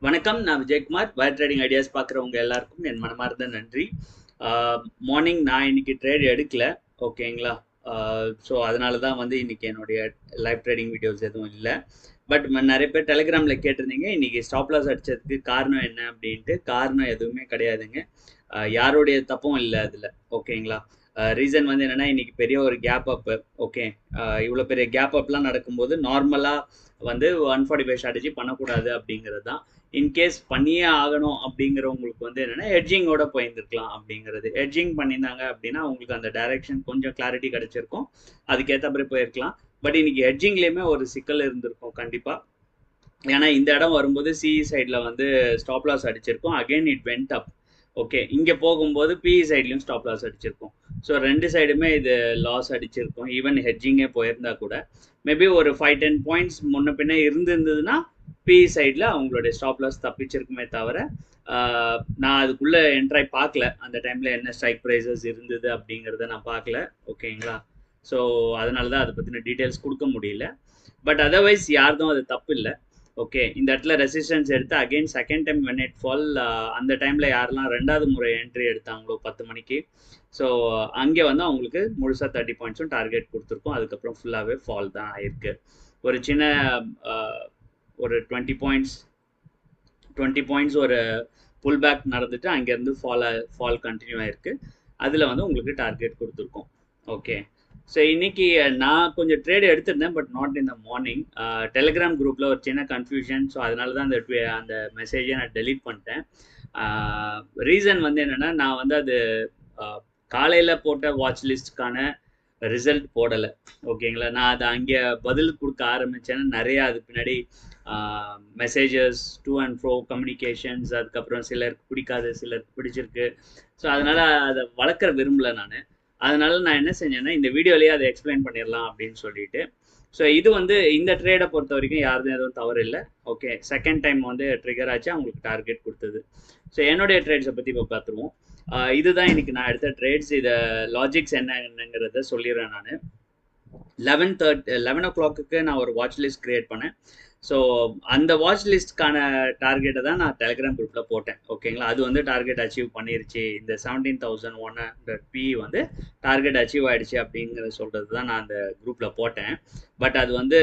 வணக்கம், நான் Vijayakumar. Wire trading ideas பார்க்குறவங்க எல்லாருக்கும் என் மனமார்ந்த நன்றி. மார்னிங் நான் இன்னைக்கு ட்ரேட் எடுக்கல, ஓகேங்களா? ஸோ அதனால தான் வந்து இன்னைக்கு என்னுடைய லைவ் ட்ரேடிங் வீடியோஸ் எதுவும் இல்லை. பட் நிறைய பேர் டெலிகிராமில் கேட்டிருந்தீங்க இன்னைக்கு ஸ்டாப் லாஸ் அடிச்சதுக்கு காரணம் என்ன அப்படின்ட்டு. காரணம் எதுவுமே கிடையாதுங்க, யாருடைய தப்பும் இல்லை அதில், ஓகேங்களா? ரீசன் வந்து என்னென்னா இன்னைக்கு பெரிய ஒரு கேப் அப்பு. ஓகே, இவ்வளோ பெரிய கேப் அப்லாம் நடக்கும்போது நார்மலாக வந்து 145 ஸ்ட்ராட்டஜி பண்ணக்கூடாது அப்படிங்கிறது தான். இன்கேஸ் பண்ணியே ஆகணும் அப்படிங்கிறவங்களுக்கு வந்து என்னென்னா ஹெட்ஜிங்கோட போயிருந்துருக்கலாம் அப்படிங்கிறது. ஹெட்ஜிங் பண்ணியிருந்தாங்க அப்படின்னா அவங்களுக்கு அந்த டைரக்ஷன் கொஞ்சம் கிளாரிட்டி கிடைச்சிருக்கும், அதுக்கேற்ற மாதிரி போயிருக்கலாம். பட் இன்னைக்கு ஹெட்ஜிங்லேயுமே ஒரு சிக்கல் இருந்திருக்கும் கண்டிப்பாக. ஏன்னா இந்த இடம் வரும்போது சிஇ சைடில் வந்து ஸ்டாப் லாஸ் அடிச்சிருக்கும், again it went up. Okay, இங்கே போகும்போது பிஇ சைட்லையும் ஸ்டாப் லாஸ் அடிச்சிருக்கும். ஸோ ரெண்டு சைடுமே இது லாஸ் அடிச்சிருக்கும். ஈவன் ஹெட்ஜிங்கே போயிருந்தா கூட மேபி ஒரு 5-10 பாயிண்ட்ஸ் முன்ன பின்ன இருந்ததுன்னா பிஇ சைடில் அவங்களுடைய ஸ்டாப் லாஸ் தப்பிச்சிருக்குமே தவிர நான் அதுக்குள்ளே என்ட்ராய் பார்க்கல. அந்த டைமில் என்ன ஸ்ட்ரைக் ப்ரைஸஸ் இருந்தது அப்படிங்கிறத நான் பார்க்கல, ஓகேங்களா? ஸோ அதனால தான் அதை பற்றின டீட்டெயில்ஸ் கொடுக்க முடியல. பட் அதர்வைஸ் யார்தும் அது தப்பு இல்லை. ஓகே, இந்த இடத்துல ரெசிஸ்டன்ஸ் எடுத்து again second time when it fall, அந்த டைமில் யாரெல்லாம் ரெண்டாவது முறை என்ட்ரி எடுத்தாங்களோ 10 மணிக்கு, ஸோ அங்கே வந்து அவங்களுக்கு முழுசாக 30 பாயிண்ட்ஸும் டார்கெட் கொடுத்துருக்கோம். அதுக்கப்புறம் ஃபுல்லாகவே ஃபால் தான் ஆயிருக்கு. ஒரு சின்ன ஒரு 20 பாயிண்ட்ஸ் ஒரு புல் பேக் நடந்துட்டு அங்கேருந்து ஃபால் கண்டினியூ ஆயிருக்கு. அதில் வந்து உங்களுக்கு டார்கெட் கொடுத்துருக்கோம். ஓகே, ஸோ இன்னைக்கு நான் கொஞ்சம் ட்ரேடு எடுத்திருந்தேன், but not in the morning. Telegram குரூப்பில் ஒரு சின்ன கன்ஃபியூஷன், ஸோ அதனால தான் அந்த மெசேஜை நான் டெலீட் பண்ணிட்டேன். ரீசன் வந்து என்னென்னா நான் வந்து அது காலையில் போட்ட வாட்ச் லிஸ்ட்டுக்கான ரிசல்ட் போடலை, ஓகேங்களா? நான் அதை அங்கே பதில் கொடுக்க ஆரம்பித்தேன்னா நிறையா அதுக்கு பின்னாடி messages, to and fro communications, அதுக்கப்புறம் சிலருக்கு பிடிக்காது, சிலருக்கு பிடிச்சிருக்கு. ஸோ அதனால் அதை வளர்க்குற விரும்பலை நான். அதனால நான் என்ன செஞ்சேன்னா இந்த வீடியோலேயே அதை எக்ஸ்பிளைன் பண்ணிடலாம் அப்படின்னு சொல்லிட்டு. ஸோ இது வந்து இந்த ட்ரேடை பொறுத்த வரைக்கும் யாருக்கும் எதுவும் தவறு இல்லை. ஓகே, செகண்ட் டைம் வந்து ட்ரிகர் ஆச்சு, அவங்களுக்கு டார்கெட் கொடுத்தது. ஸோ என்னுடைய ட்ரேட்ஸை பற்றி இப்போ பார்த்துருவோம். இதுதான் இன்னைக்கு நான் எடுத்த ட்ரேட்ஸ். இதை லாஜிக்ஸ் என்னங்கிறத சொல்லிடுறேன். நான் 11 o'clock நான் ஒரு வாட்ச் லிஸ்ட் கிரியேட் பண்ணேன். ஸோ அந்த வாட்ச் லிஸ்ட்கான டார்கெட்டை தான் நான் டெலிகிராம் குரூப்பில் போட்டேன், ஓகேங்களா? அது வந்து டார்கெட் அச்சீவ் பண்ணிருச்சு. இந்த 17,100 பி வந்து டார்கெட் அச்சீவ் ஆகிடுச்சு அப்படிங்கிற சொல்கிறது தான் நான் அந்த குரூப்பில் போட்டேன். பட் அது வந்து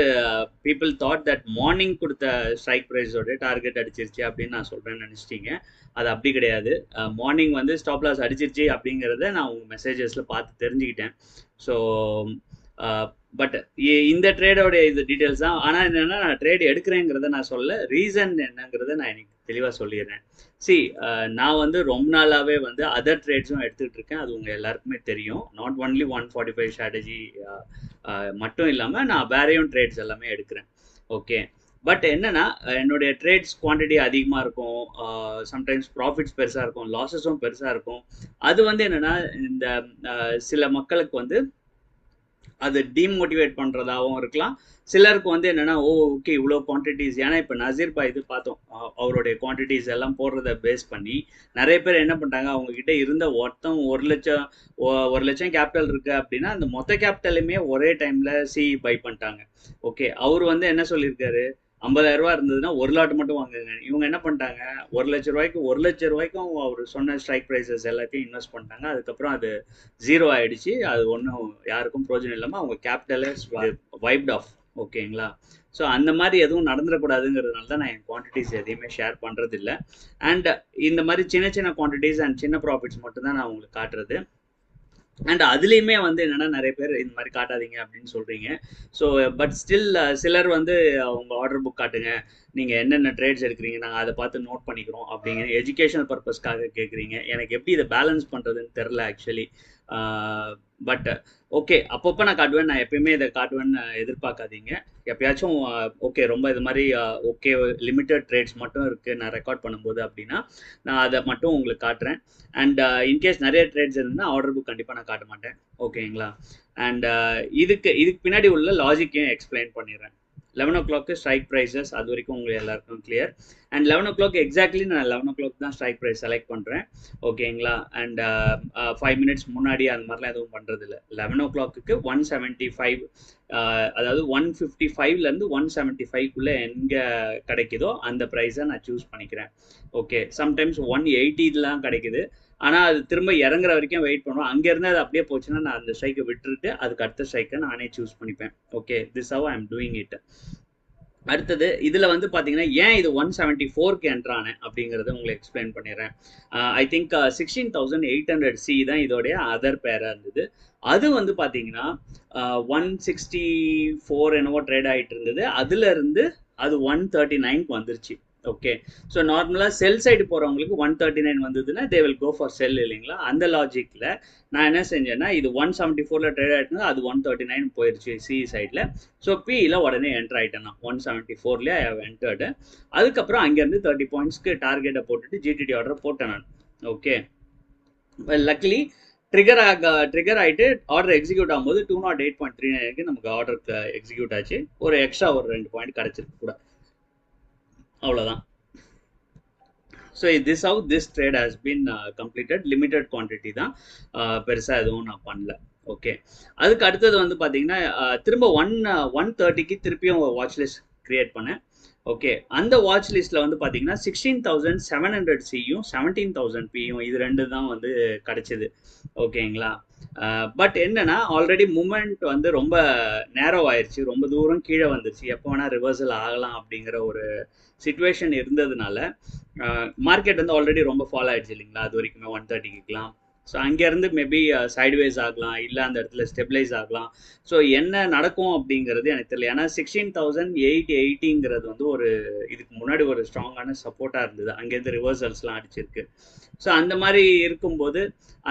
பீப்புள் தாட் தட் மார்னிங் கொடுத்த ஸ்ட்ரைக் ப்ரைஸோட டார்கெட் அடிச்சிருச்சு அப்படின்னு நான் சொல்கிறேன்னு நினச்சிட்டிங்க. அது அப்படி கிடையாது. மார்னிங் வந்து ஸ்டாப் லாஸ் அடிச்சிருச்சு அப்படிங்கிறத நான் உங்கள் மெசேஜஸில் பார்த்து தெரிஞ்சுக்கிட்டேன். ஸோ பட் இந்த ட்ரேடோடைய இது டீட்டெயில்ஸ் தான். ஆனால் என்னென்னா நான் ட்ரேட் எடுக்கிறேங்கிறத நான் சொல்ல, ரீசன் என்னங்கிறத நான் எனக்கு தெளிவாக சொல்லிடுறேன். நான் வந்து ரொம்ப நாளாகவே வந்து அதர் ட்ரேட்ஸும் எடுத்துகிட்டு இருக்கேன், அது உங்கள் எல்லாருக்குமே தெரியும். நாட் ஒன்லி 145 ஸ்ட்ராட்டஜி மட்டும் இல்லாமல் நான் வேறையும் ட்ரேட்ஸ் எல்லாமே எடுக்கிறேன். ஓகே, பட் என்னென்னா என்னுடைய ட்ரேட்ஸ் குவான்டிட்டி அதிகமாக இருக்கும், சம்டைம்ஸ் ப்ராஃபிட்ஸ் பெருசாக இருக்கும், லாஸஸும் பெருசாக இருக்கும். அது வந்து என்னென்னா இந்த சில மக்களுக்கு வந்து அது டீமோட்டிவேட் பண்ணுறதாகவும் இருக்கலாம். சிலருக்கு வந்து என்னென்னா ஓகே இவ்வளோ குவான்டிட்டிஸ், ஏன்னா இப்போ நசீர் பாய் இது பார்த்தோம், அவருடைய குவான்டிட்டிஸ் எல்லாம் போடுறத பேஸ் பண்ணி நிறைய பேர் என்ன பண்ணிட்டாங்க, அவங்கக்கிட்ட இருந்த மொத்தம் 1 லட்சம் கேபிட்டல் இருக்குது அப்படின்னா அந்த மொத்த கேபிட்டலுமே ஒரே டைமில் சிஇ பை பண்ணிட்டாங்க. ஓகே, அவர் வந்து என்ன சொல்லியிருக்காரு, 50,000 ரூபா இருந்ததுன்னா ஒரு லாட் மட்டும் வாங்குங்க. இவங்க என்ன பண்ணிட்டாங்க, 1 லட்ச ரூபாய்க்கும் அவர் சொன்ன ஸ்ட்ரைக் ப்ரைஸஸ் எல்லாத்தையும் இன்வெஸ்ட் பண்ணிட்டாங்க. அதுக்கப்புறம் அது ஜீரோ ஆகிடுச்சு. அது ஒன்றும் யாருக்கும் பிரோஜனம் இல்லாமல் அவங்க கேபிட்டலை வைப்ட் ஆஃப், ஓகேங்களா? ஸோ அந்த மாதிரி எதுவும் நடந்துடக்கூடாதுங்கிறதுனால தான் நான் என் குவான்டிட்டிஸ் எதையுமே ஷேர் பண்ணுறது இல்லை. அண்ட் இந்த மாதிரி சின்ன சின்ன குவான்டிட்டிஸ் அண்ட் சின்ன ப்ராஃபிட்ஸ் மட்டும்தான் நான் உங்களுக்கு காட்டுறது. அண்ட் அதுலேயுமே வந்து என்னென்னா நிறைய பேர் இந்த மாதிரி காட்டாதீங்க அப்படின்னு சொல்கிறீங்க. ஸோ பட் ஸ்டில் சிலர் வந்து அவங்க ஆர்டர் புக் காட்டுங்க, நீங்கள் என்னென்ன ட்ரேட்ஸ் எடுக்கிறீங்க நாங்கள் அதை பார்த்து நோட் பண்ணிக்கிறோம் அப்படிங்கிற எஜுகேஷனல் பர்பஸ்க்காக கேட்குறீங்க. எனக்கு எப்படி இதை பேலன்ஸ் பண்ணுறதுன்னு தெரில ஆக்சுவலி. பட் ஓகே, அப்பப்போ நான் காட்டுவேன், நான் எப்பயுமே இதை காட்டுவேன்னு எதிர்பார்க்காதீங்க. எப்பயாச்சும் ஓகே ரொம்ப இது மாதிரி ஓகே லிமிட்டட் ட்ரேட்ஸ் மட்டும் இருக்குது நான் ரெக்கார்ட் பண்ணும்போது அப்படின்னா நான் அதை மட்டும் உங்களுக்கு காட்டுறேன். அண்ட் இன்கேஸ் நிறைய ட்ரேட்ஸ் இருந்ததுன்னா ஆர்டர் புக் கண்டிப்பாக நான் காட்ட மாட்டேன், ஓகேங்களா? அண்ட் இதுக்கு பின்னாடி உள்ள லாஜிக்கையும் எக்ஸ்பிளைன் பண்ணிடுறேன். 11 o'clock ஸ்ட்ரைக் ப்ரைஸஸ் அது வரைக்கும் உங்களுக்கு எல்லாருக்கும் கிளியர். அண்ட் 11 o'clock எக்ஸாக்ட்லி நான் 11 o'clock தான் ஸ்ட்ரைக் ப்ரைஸ் செலக்ட் பண்ணுறேன். ஓகேங்களா. அண்ட் 5 minutes முன்னாடி அந்த மாதிரிலாம் எதுவும் பண்ணுறது இல்லை. 11 o'clock 175, அதாவது 155லேருந்து 175க்குள்ளே எங்கே கிடைக்குதோ அந்த ப்ரைஸை நான் சூஸ் பண்ணிக்கிறேன். ஓகே, சம்டைம்ஸ் 180லாம் கிடைக்குது. ஆனால் அது திரும்ப இறங்குற வரைக்கும் வெயிட் பண்ணுவோம். அங்கேருந்து அது அப்படியே போச்சுன்னா நான் அந்த ஸ்ட்ரைக்கை விட்டுட்டு அதுக்கு அடுத்த ஸ்ட்ரைக்கை நானே சூஸ் பண்ணிப்பேன். Okay, this how I am doing it. அடுத்தது இதில் வந்து பார்த்தீங்கன்னா ஏன் இது 174க்கு என்ட்ரானேன் அப்படிங்கிறத உங்களுக்கு எக்ஸ்பிளைன் பண்ணிடுறேன். ஐ திங்க் 16,800C தான் இதோடைய அதர் பேராக இருந்தது. அது வந்து பார்த்தீங்கன்னா 164 என்னவோ ட்ரேட் ஆகிட்டு இருந்தது. அதுலேருந்து அது 139க்கு வந்துருச்சு. ஓகே, ஸோ நார்மலாக செல் சைடு போகிறவங்களுக்கு 139 வந்ததுன்னா தே வில் கோ ஃபார் செல் இல்லைங்களா. அந்த லாஜிக்கில் நான் என்ன செஞ்சேன்னா இது 174ல் ட்ரேட் ஆகிட்டு அது 139 போயிடுச்சு சி சைடில். ஸோ பியில் உடனே என்டர் ஆகிட்டேன் நான் 174லேயே ஐ ஹவ் என்டர்டு. அதுக்கப்புறம் அங்கேருந்து 30 pointsக்கு டார்கெட்டை போட்டுட்டு ஜிடிடி ஆர்டர் போட்டேன் நான். ஓகே, லக்லி ட்ரிகர் ஆகிட்டு ஆர்டர் எக்ஸிக்யூட் ஆகும்போது 208.39க்கு நமக்கு ஆர்டருக்கு எக்ஸிக்யூட் ஆச்சு. ஒரு எக்ஸ்ட்ரா ஒரு 2 பாயிண்ட் கிடச்சிருக்கு கூட, அவ்வளோதான். So this how this trade has been completed. Limited quantity தான், பெருசாக எதுவும் நான் பண்ணல. ஓகே, அதுக்கு அடுத்தது வந்து பார்த்தீங்கன்னா திரும்ப 130க்கு திருப்பியும் வாட்ச் லிஸ்ட் க்ரியேட் பண்ணேன். ஓகே, அந்த வாட்ச் லிஸ்ட்டில் வந்து பார்த்தீங்கன்னா 16,700Cயும் 17,000Pயும் இது ரெண்டு தான் வந்து கிடச்சிது. ஓகேங்களா. பட் என்னன்னா ஆல்ரெடி மூமெண்ட் வந்து ரொம்ப நேரோ ஆயிடுச்சு, ரொம்ப தூரம் கீழே வந்துருச்சு, எப்போ வேணால் ரிவர்சல் ஆகலாம் அப்படிங்கிற ஒரு சிச்சுவேஷன் இருந்ததுனால மார்க்கெட் வந்து ஆல்ரெடி ரொம்ப ஃபாலோ ஆயிடுச்சு இல்லைங்களா. அது வரைக்குமே 130க்குலாம். ஸோ அங்கேருந்து மேபி சைட்வேஸ் ஆகலாம், இல்லை அந்த இடத்துல ஸ்டெபிளைஸ் ஆகலாம். ஸோ என்ன நடக்கும் அப்படிங்கிறது எனக்கு தெரியல. ஏன்னா 16,880ங்கிறது வந்து ஒரு இதுக்கு முன்னாடி ஒரு ஸ்ட்ராங்கான சப்போர்ட்டாக இருந்தது. அங்கேருந்து ரிவர்சல்ஸ்லாம் அடிச்சிருக்கு. ஸோ அந்த மாதிரி இருக்கும்போது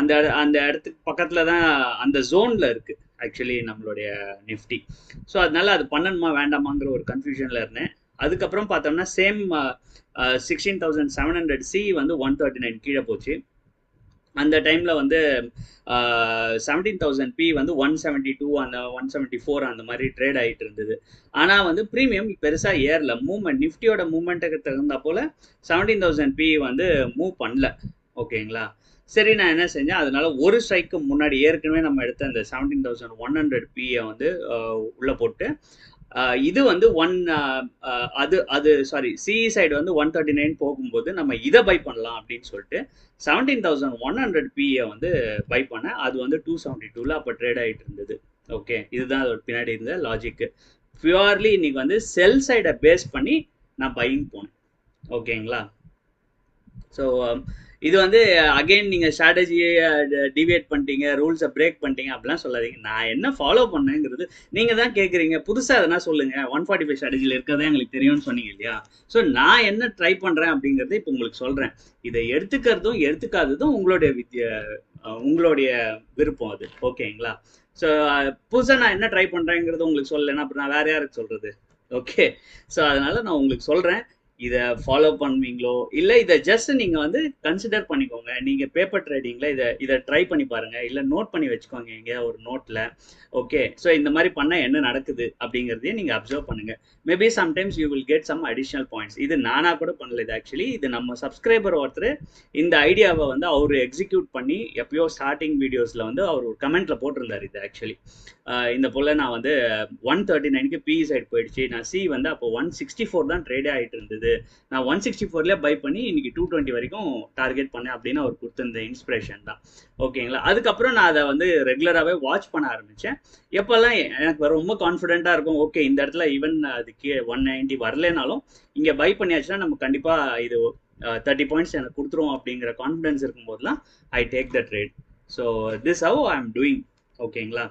அந்த அந்த இடத்துக்கு பக்கத்தில் தான் அந்த ஜோனில் இருக்குது ஆக்சுவலி நம்மளுடைய நிஃப்டி. ஸோ அதனால அது பண்ணணுமா வேண்டாமாங்கிற ஒரு கன்ஃபியூஷனில் இருந்தேன். அதுக்கப்புறம் பார்த்தோம்னா சேம் 16,700C வந்து 139 கீழே போச்சு. அந்த டைமில் வந்து 17,000P வந்து 172 அந்த 174 அந்த மாதிரி ட்ரேட் ஆகிட்டு இருந்தது. ஆனால் வந்து ப்ரீமியம் பெருசாக ஏறல. மூவ்மெண்ட் நிஃப்டியோட மூவ்மெண்ட்டுக்கு தகுந்தா போல் 17,000P வந்து மூவ் பண்ணல. ஓகேங்களா. சரி, நான் என்ன செஞ்சேன், அதனால ஒரு ஸ்ட்ரைக்கு முன்னாடி ஏற்கனவே நம்ம எடுத்த அந்த 17,100Pயை வந்து உள்ளே போட்டு இது வந்து சிஇ சைடு வந்து 139 போகும்போது நம்ம இதை பை பண்ணலாம் அப்படின்னு சொல்லிட்டு 17,100Pயை வந்து பை பண்ணேன். அது வந்து 272ல் அப்போ ட்ரேட் ஆகிட்டு இருந்தது. ஓகே, இதுதான் அதோட பின்னாடி இருந்த லாஜிக்கு. பியூர்லி இன்னைக்கு வந்து செல் சைடை பேஸ் பண்ணி நான் பையிங் போனேன். ஓகேங்களா. ஸோ இது வந்து அகெயின் நீங்கள் ஸ்ட்ராட்டஜியை டிவியேட் பண்ணிட்டீங்க, ரூல்ஸை பிரேக் பண்ணிட்டீங்க அப்படிலாம் சொல்லாதீங்க. நான் என்ன ஃபாலோ பண்ணேங்கிறது நீங்கள் தான் கேட்குறீங்க. புதுசாக எதனா சொல்லுங்கள். 145 ஸ்ட்ராட்டஜியில் இருக்கிறதே எங்களுக்கு தெரியும்னு சொன்னீங்க இல்லையா. ஸோ நான் என்ன ட்ரை பண்ணுறேன் அப்படிங்கிறத இப்போ உங்களுக்கு சொல்கிறேன். இதை எடுத்துக்கிறதும் எடுத்துக்காததும் உங்களுடைய விருப்பம் அது. ஓகேங்களா. ஸோ புதுசாக நான் என்ன ட்ரை பண்ணுறேங்கிறது உங்களுக்கு சொல்லலைன்னா அப்புறம் நான் வேறு யாருக்கு சொல்கிறது. ஓகே, ஸோ அதனால் நான் உங்களுக்கு சொல்கிறேன். இதை ஃபாலோ பண்ணுவீங்களோ இல்லை இதை ஜஸ்ட் நீங்கள் வந்து கன்சிடர் பண்ணிக்கோங்க. நீங்கள் பேப்பர் ட்ரேடிங்கில் இதை ட்ரை பண்ணி பாருங்கள், இல்லை நோட் பண்ணி வச்சுக்கோங்க எங்கேயா ஒரு நோட்டில். ஓகே, ஸோ இந்த மாதிரி பண்ணால் என்ன நடக்குது அப்படிங்கிறதையும் நீங்கள் அப்சர்வ் பண்ணுங்கள். Maybe sometimes you will get some additional points. இது நானாக கூட பண்ணல. இது ஆக்சுவலி இது நம்ம சப்ஸ்கிரைபர் ஒருத்தர் இந்த ஐடியாவை வந்து அவர் எக்ஸிக்யூட் பண்ணி எப்பயோ ஸ்டார்டிங் வீடியோஸில் வந்து அவர் ஒரு கமெண்ட்டில் போட்டிருந்தார். இது ஆக்சுவலி இந்த போல் நான் வந்து 139க்கு பிஇ சைடு போயிடுச்சு. நான் சி வந்து அப்போ 164 தான் ட்ரேடே ஆகிட்டு இருந்தது. நான் 164லேயே பை பண்ணி இன்னைக்கு 220 வரைக்கும் டார்கெட் பண்ணேன் அப்படின்னு அவர் கொடுத்துருந்த இன்ஸ்பிரேஷன் தான். ஓகேங்களா. அதுக்கப்புறம் நான் அதை வந்து ரெகுலராகவே வாட்ச் பண்ண ஆரம்பித்தேன். எப்போல்லாம் எனக்கு ரொம்ப கான்ஃபிடென்ட்டாக இருக்கும், ஓகே இந்த இடத்துல ஈவன் அதுக்கு 190 வரலனாலும் இங்கே பை பண்ணியாச்சுன்னா நம்ம கண்டிப்பாக இது 30 பாயிண்ட்ஸ் எனக்கு கொடுத்துரும் அப்படிங்கிற கான்ஃபிடன்ஸ் இருக்கும்போதுலாம் I take the trade. So this how I am doing. ஓகேங்களா.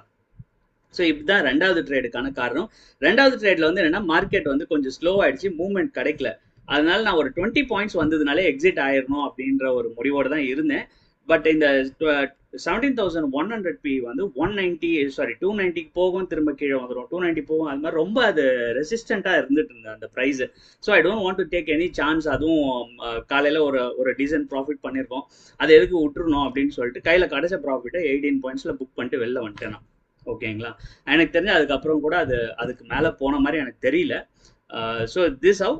ஸோ இப்படிதான் ரெண்டாவது ட்ரேடுக்கான காரணம். ரெண்டாவது ட்ரேட்ல வந்து என்னன்னா மார்க்கெட் வந்து கொஞ்சம் ஸ்லோ ஆயிடுச்சு, மூவ்மெண்ட் கிடைக்கல. அதனால நான் ஒரு 20 பாயிண்ட்ஸ் வந்ததுனாலே எக்ஸிட் ஆயிடணும் அப்படின்ற ஒரு முடிவோடு தான் இருந்தேன். பட் இந்த 17,100P வந்து 290க்கு போகும், திரும்ப கீழே வந்துடும், 290 போகும். அது மாதிரி ரொம்ப அது ரெசிஸ்டண்ட்டாக இருந்துட்டு இருந்தேன் அந்த price. So I don't want to take any chance. அதுவும் காலையில் ஒரு டீசன்ட் ப்ராஃபிட் பண்ணியிருக்கோம், அதை எதுக்கு விட்டுருணும் அப்படின்னு சொல்லிட்டு கையில் கிடைச்ச ப்ராஃபிட்டை 18 பாயிண்ட்ஸில் புக் பண்ணிட்டு வெளில வந்துட்டேன் நான். ஓகேங்களா? எனக்கு தெரிஞ்சு அதுக்கப்புறம் கூட அதுக்கு மேல போன மாரி எனக்கு தெரியல. So this how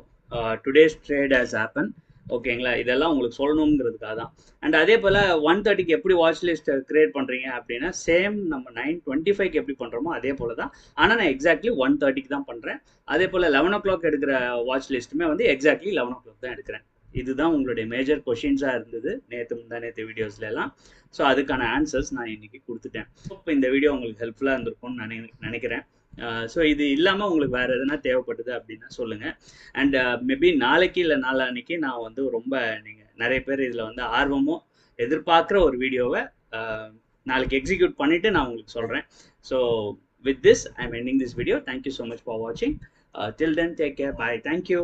today's trade has happen. ஓகேங்களா? இதெல்லாம் உங்களுக்கு சொல்லணுங்கிறதுக்காக தான். அண்ட் அதே போல 1:30க்கு எப்படி வாட்ச் லிஸ்ட் கிரியேட் பண்றீங்க அப்படின்னா, சேம் நம்ம 9:25க்கு எப்படி பண்றோமோ அதே போல தான். ஆனா நான் எக்ஸாக்ட்லி 1:30க்கு தான் பண்றேன். அதே போல 11:00 எடுக்கிற வாட்ச் லிஸ்ட்டுமே வந்து எக்ஸாக்ட்லி 11:00 தான் எடுக்கிறேன். இதுதான் உங்களுடைய மேஜர் கொஷின்ஸா இருந்தது முந்தா நேத்து வீடியோஸ்ல எல்லாம். ஸோ அதுக்கான ஆன்சர்ஸ் நான் இன்னைக்கு கொடுத்துட்டேன். இப்போ இந்த வீடியோ உங்களுக்கு ஹெல்ப்ஃபுல்லா இருந்திருக்கும்னு நினைக்கிறேன். ஸோ இது இல்லாமல் உங்களுக்கு வேறு எதுனா தேவைப்படுது அப்படின்னா சொல்லுங்கள். அண்ட் மேபி நாளைக்கு இல்லை நாளான்னைக்கு நான் வந்து ரொம்ப நீங்கள் நிறைய பேர் இதில் வந்து ஆர்வமும் எதிர்பார்க்குற ஒரு வீடியோவை நாளைக்கு எக்ஸிக்யூட் பண்ணிவிட்டு நான் உங்களுக்கு சொல்கிறேன். So with this, I'm ending this video. Thank you so much for watching. Till then, take care. Bye. Thank you.